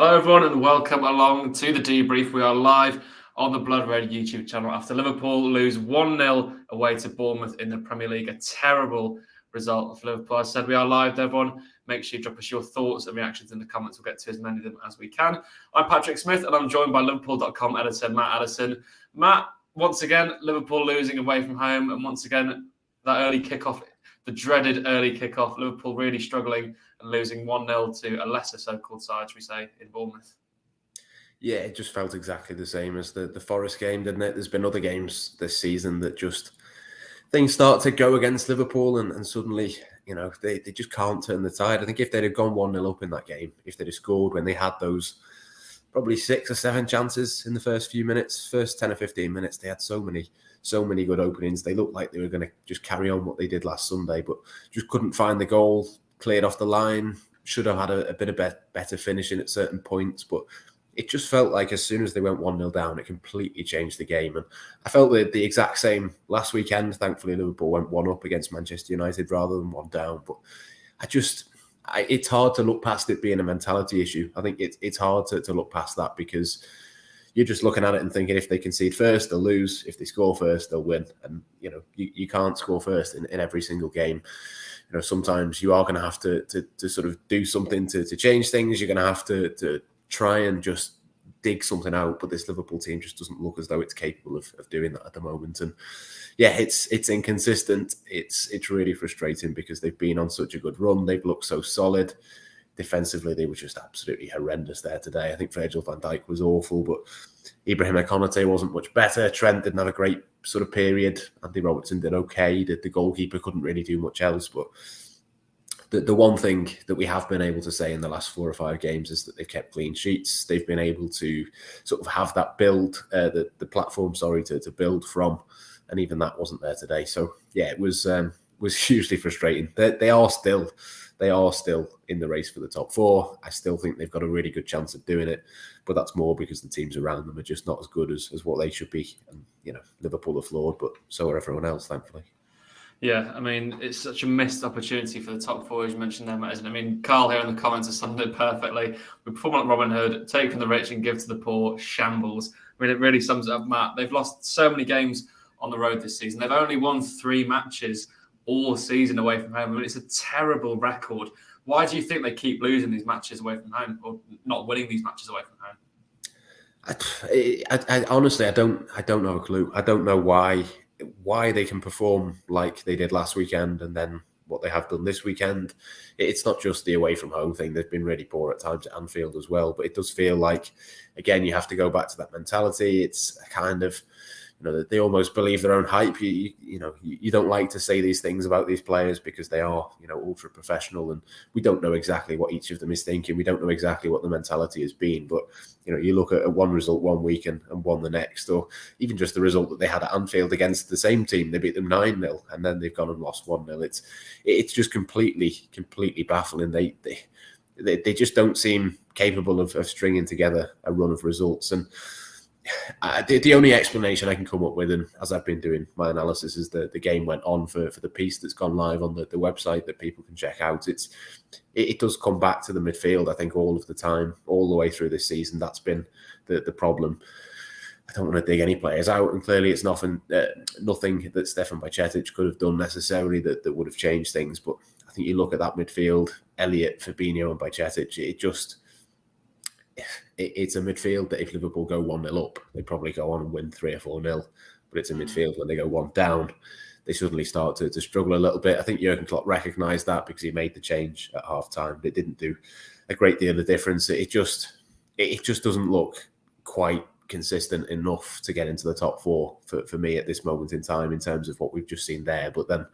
Hello, everyone, and welcome along to the Debrief. We are live on the Blood Red YouTube channel after Liverpool lose 1-0 away to Bournemouth in the Premier League. A terrible result for Liverpool. As I said, we are live, everyone. Make sure you drop us your thoughts and reactions in the comments. We'll get to as many of them as we can. I'm Patrick Smith, and I'm joined by Liverpool.com editor Matt Addison. Matt, once again, Liverpool losing away from home, and once again, that early kickoff, the dreaded early kickoff, Liverpool really struggling and losing 1-0 to a lesser so-called side, should we say, in Bournemouth. Yeah, it just felt exactly the same as the Forest game, didn't it? There's been other games this season that just things start to go against Liverpool and suddenly, they just can't turn the tide. I think if they'd have gone 1-0 up in that game, if they'd have scored when they had those probably 6 or 7 chances in the first few minutes, first 10 or 15 minutes, they had so many good openings. They looked like they were going to just carry on what they did last Sunday, but just couldn't find the goal, cleared off the line, should have had a bit of better finishing at certain points, but it just felt like as soon as they went 1-0 down, it completely changed the game. And I felt the exact same last weekend. Thankfully, Liverpool went 1 up against Manchester United rather than 1 down. But it's hard to look past it being a mentality issue. I think it's hard to look past that because you're just looking at it and thinking if they concede first, they'll lose. If they score first, they'll win. And, you can't score first in every single game. Sometimes you are going to have to sort of do something to change things. You're going to have to try and just dig something out, but this Liverpool team just doesn't look as though it's capable of doing that at the moment. And yeah, it's inconsistent. It's really frustrating because they've been on such a good run. They've looked so solid. Defensively, they were just absolutely horrendous there today. I think Virgil van Dijk was awful, but Ibrahim Konate wasn't much better. Trent didn't have a great sort of period. Andy Robertson did okay. The goalkeeper couldn't really do much else, but the one thing that we have been able to say in the last 4 or 5 games is that they've kept clean sheets. They've been able to sort of have that build, the platform, to build from, and even that wasn't there today. So yeah, it was hugely frustrating. They are still in the race for the top 4. I still think they've got a really good chance of doing it, but that's more because the teams around them are just not as good as what they should be. And Liverpool are flawed, but so are everyone else, thankfully. Yeah, I mean, it's such a missed opportunity for the top 4, as you mentioned there, Matt, isn't it? I mean, Carl here in the comments has summed it perfectly. We perform like Robin Hood, take from the rich and give to the poor, shambles. I mean, it really sums it up, Matt. They've lost so many games on the road this season. They've only won 3 matches all season away from home. I mean, it's a terrible record. Why do you think they keep losing these matches away from home or not winning these matches away from home? I honestly, I don't know a clue. I don't know why they can perform like they did last weekend and then what they have done this weekend. It's not just the away from home thing. They've been really poor at times at Anfield as well, but it does feel like, again, you have to go back to that mentality. It's a kind of, they almost believe their own hype. You don't like to say these things about these players because they are, ultra professional, and we don't know exactly what each of them is thinking. We don't know exactly what the mentality has been, but you look at one result one week and one the next, or even just the result that they had at Anfield against the same team. They beat them 9-0 and then they've gone and lost 1-0. It's just completely baffling. They just don't seem capable of stringing together a run of results. And the only explanation I can come up with, and as I've been doing my analysis, is that the game went on for the piece that's gone live on the website that people can check out. It does come back to the midfield, I think, all of the time, all the way through this season. That's been the problem. I don't want to dig any players out, and clearly it's nothing that Stefan Bajcetic could have done necessarily that would have changed things. But I think you look at that midfield, Elliott, Fabinho and Bajcetic, it's a midfield that if Liverpool go 1-0 up, they probably go on and win 3 or 4-0. But it's a midfield when they go 1 down, they suddenly start to struggle a little bit. I think Jurgen Klopp recognised that because he made the change at half time, but it didn't do a great deal of difference. It just doesn't look quite consistent enough to get into the top 4 for me at this moment in time in terms of what we've just seen there. But then,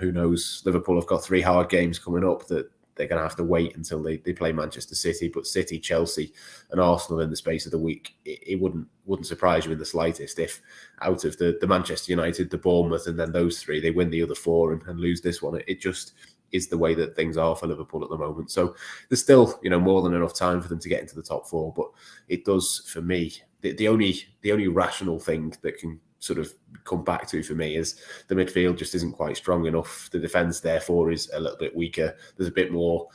who knows? Liverpool have got 3 hard games coming up that they're going to have to wait until they play Manchester City. But City, Chelsea and Arsenal in the space of the week, it wouldn't surprise you in the slightest if out of the Manchester United, the Bournemouth, and then those 3, they win the other 4 and lose this one. It just is the way that things are for Liverpool at the moment. So there's still, more than enough time for them to get into the top 4. But it does, for me, the only rational thing that can sort of come back to for me is the midfield just isn't quite strong enough. The defence, therefore, is a little bit weaker. There's a bit more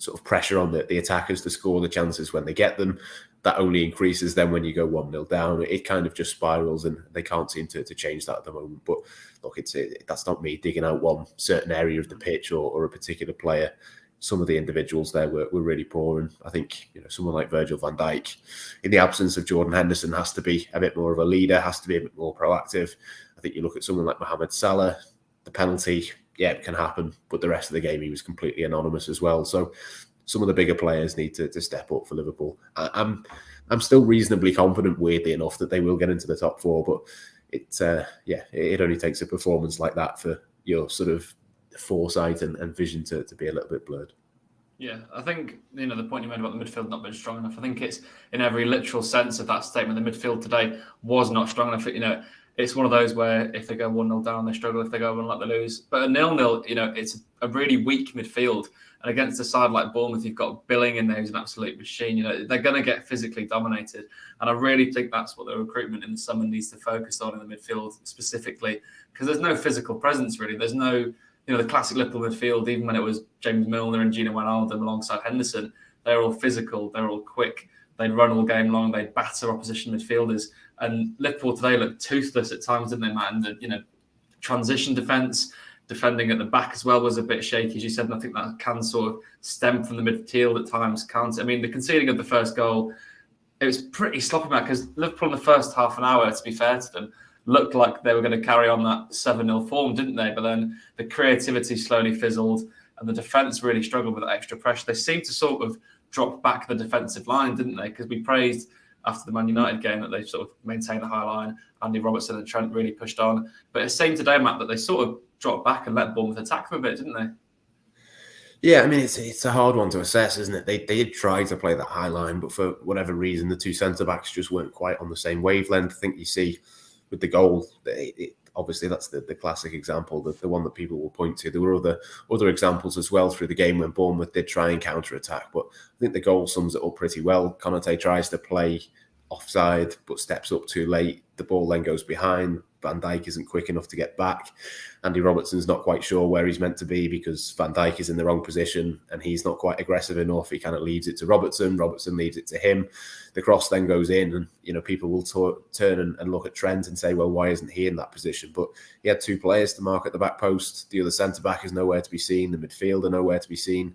sort of pressure on the attackers to score the chances when they get them. That only increases then when you go 1-0 down. It kind of just spirals, and they can't seem to change that at the moment. But look, that's not me digging out one certain area of the pitch or a particular player. Some of the individuals there were really poor, and I think someone like Virgil van Dijk, in the absence of Jordan Henderson, has to be a bit more of a leader, has to be a bit more proactive. I think you look at someone like Mohamed Salah, the penalty, yeah, it can happen, but the rest of the game he was completely anonymous as well. So some of the bigger players need to step up for Liverpool. I'm still reasonably confident, weirdly enough, that they will get into the top four, but it only takes a performance like that for your sort of foresight and vision to be a little bit blurred. Yeah, I think, the point you made about the midfield not being strong enough, I think it's in every literal sense of that statement. The midfield today was not strong enough. It's one of those where if they go 1-0 down, they struggle. If they go 1-0, they lose. But a 0-0, it's a really weak midfield. And against a side like Bournemouth, you've got Billing in there who's an absolute machine. They're going to get physically dominated. And I really think that's what the recruitment in the summer needs to focus on in the midfield specifically, because there's no physical presence, really. There's no, the classic Liverpool midfield, even when it was James Milner and Gino Wijnaldum alongside Henderson, they're all physical, they're all quick. They'd run all game long, they'd batter opposition midfielders. And Liverpool today looked toothless at times, didn't they, Matt? And the transition defending at the back as well was a bit shaky, as you said. And I think that can sort of stem from the midfield at times, can't it? I mean, the conceding of the first goal, it was pretty sloppy, Matt, because Liverpool in the first half an hour, to be fair to them, looked like they were going to carry on that 7-0 form, didn't they? But then the creativity slowly fizzled and the defence really struggled with that extra pressure. They seemed to sort of drop back the defensive line, didn't they? Because we praised after the Man United game that they sort of maintained the high line. Andy Robertson and Trent really pushed on. But it seemed today, Matt, that they sort of dropped back and let Bournemouth attack them a bit, didn't they? Yeah, I mean, it's a hard one to assess, isn't it? They did try to play that high line, but for whatever reason, the two centre-backs just weren't quite on the same wavelength. I think you see with the goal, obviously that's the classic example, the one that people will point to. There were other examples as well through the game when Bournemouth did try and counter-attack, but I think the goal sums it up pretty well. Konate tries to play offside, but steps up too late. The ball then goes behind. Van Dijk isn't quick enough to get back. Andy Robertson's not quite sure where he's meant to be because Van Dijk is in the wrong position and he's not quite aggressive enough. He kind of leaves it to Robertson. Robertson leaves it to him. The cross then goes in and, people will turn and look at Trent and say, well, why isn't he in that position? But he had two players to mark at the back post. The other centre-back is nowhere to be seen. The midfielder nowhere to be seen.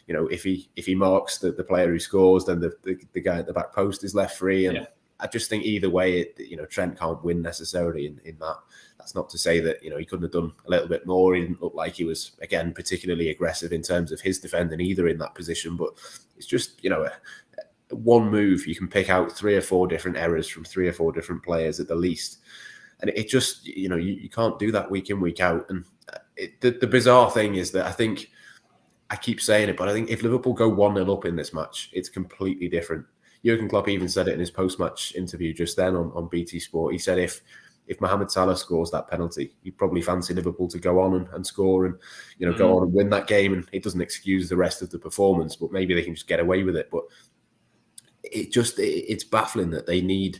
If he marks the player who scores, then the guy at the back post is left free. And I just think either way, Trent can't win necessarily in that. That's not to say that, he couldn't have done a little bit more. He didn't look like he was, again, particularly aggressive in terms of his defending either in that position. But it's just, one move, you can pick out 3 or 4 different errors from 3 or 4 different players at the least. And it just, you can't do that week in, week out. And the bizarre thing is that I keep saying it, but I think if Liverpool go 1-0 up in this match, it's completely different. Jurgen Klopp even said it in his post-match interview just then on BT Sport. He said if Mohamed Salah scores that penalty, he'd probably fancy Liverpool to go on and score and go on and win that game. And it doesn't excuse the rest of the performance, but maybe they can just get away with it. But it's baffling that they need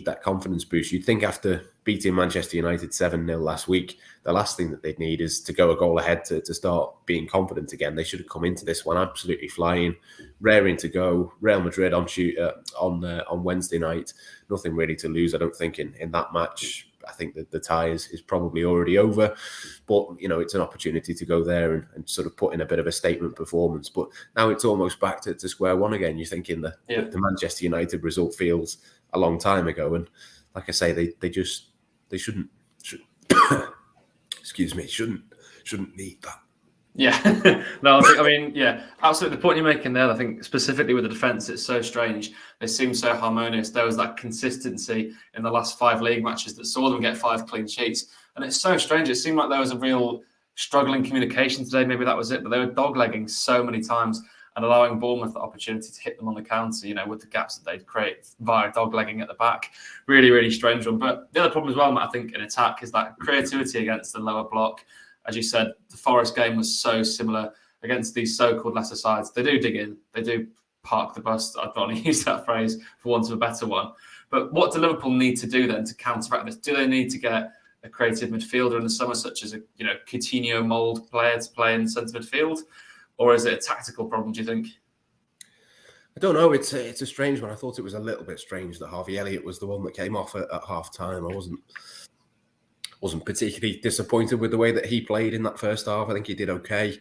that confidence boost. You'd think after beating Manchester United 7-0 last week, the last thing that they'd need is to go a goal ahead to start being confident again. They should have come into this one absolutely flying, raring to go. Real Madrid on Wednesday night, nothing really to lose, I don't think, in that match. I think that the tie is probably already over, but it's an opportunity to go there and sort of put in a bit of a statement performance. But now it's almost back to square one again. You're thinking the Manchester United result feels a long time ago, and like I say, they shouldn't excuse me, shouldn't need that. Yeah, no, absolutely. The point you're making there, I think specifically with the defence, it's so strange. They seem so harmonious. There was that consistency in the last 5 league matches that saw them get 5 clean sheets. And it's so strange. It seemed like there was a real struggle in communication today. Maybe that was it, but they were doglegging so many times and allowing Bournemouth the opportunity to hit them on the counter, with the gaps that they'd create via doglegging at the back. Really, really strange one. But the other problem as well, Matt, I think, in attack is that creativity against the lower block. As you said, the Forest game was so similar against these so-called lesser sides. They do dig in. They do park the bus. I don't want to use that phrase for want of a better one. But what do Liverpool need to do then to counteract this? Do they need to get a creative midfielder in the summer, such as a Coutinho mould player to play in centre midfield? or is it a tactical problem, do you think? I don't know. It's a strange one. I thought it was a little bit strange that Harvey Elliott was the one that came off at half time. I wasn't particularly disappointed with the way that he played in that first half. I think he did okay.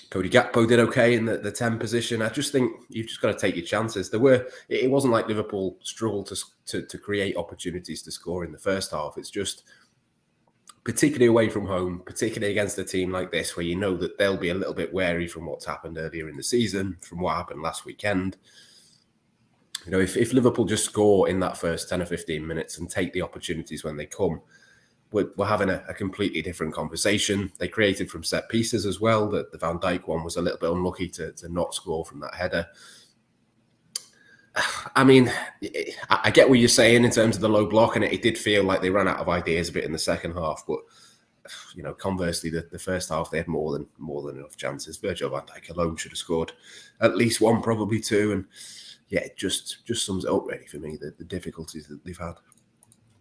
Cody Gakpo did okay in the 10 position. I just think you've just got to take your chances. It wasn't like Liverpool struggled to create opportunities to score in the first half. It's just, particularly away from home, particularly against a team like this, where you know that they'll be a little bit wary from what's happened earlier in the season, from what happened last weekend. You know, if Liverpool just score in that first 10 or 15 minutes and take the opportunities when they come, we're having a completely different conversation. They created from set pieces as well. The Van Dijk one was a little bit unlucky to not score from that header. I mean, I get what you're saying in terms of the low block, and it did feel like they ran out of ideas a bit in the second half. But, you know, conversely, the first half, they had more than enough chances. Virgil van Dijk alone should have scored at least one, probably two. And yeah, it just sums it up really for me, the difficulties that they've had.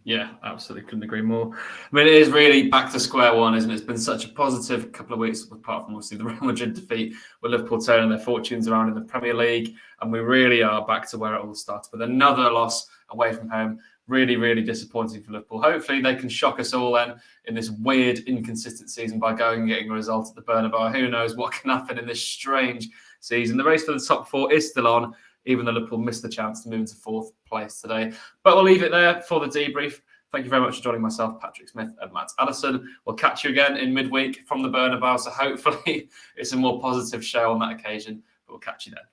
Yeah, absolutely. Couldn't agree more. I mean, it is really back to square one, isn't it? It's been such a positive couple of weeks, apart from obviously the Real Madrid defeat, with Liverpool turning their fortunes around in the Premier League. And we really are back to where it all started with another loss away from home. Really, really disappointing for Liverpool. Hopefully they can shock us all then in this weird, inconsistent season by going and getting a result at the Bernabeu. Who knows what can happen in this strange season. The race for the top four is still on, even though Liverpool missed the chance to move into fourth place today. But we'll leave it there for the debrief. Thank you very much for joining myself, Patrick Smith, and Matt Addison. We'll catch you again in midweek from the Bernabeu, so hopefully it's a more positive show on that occasion, but we'll catch you then.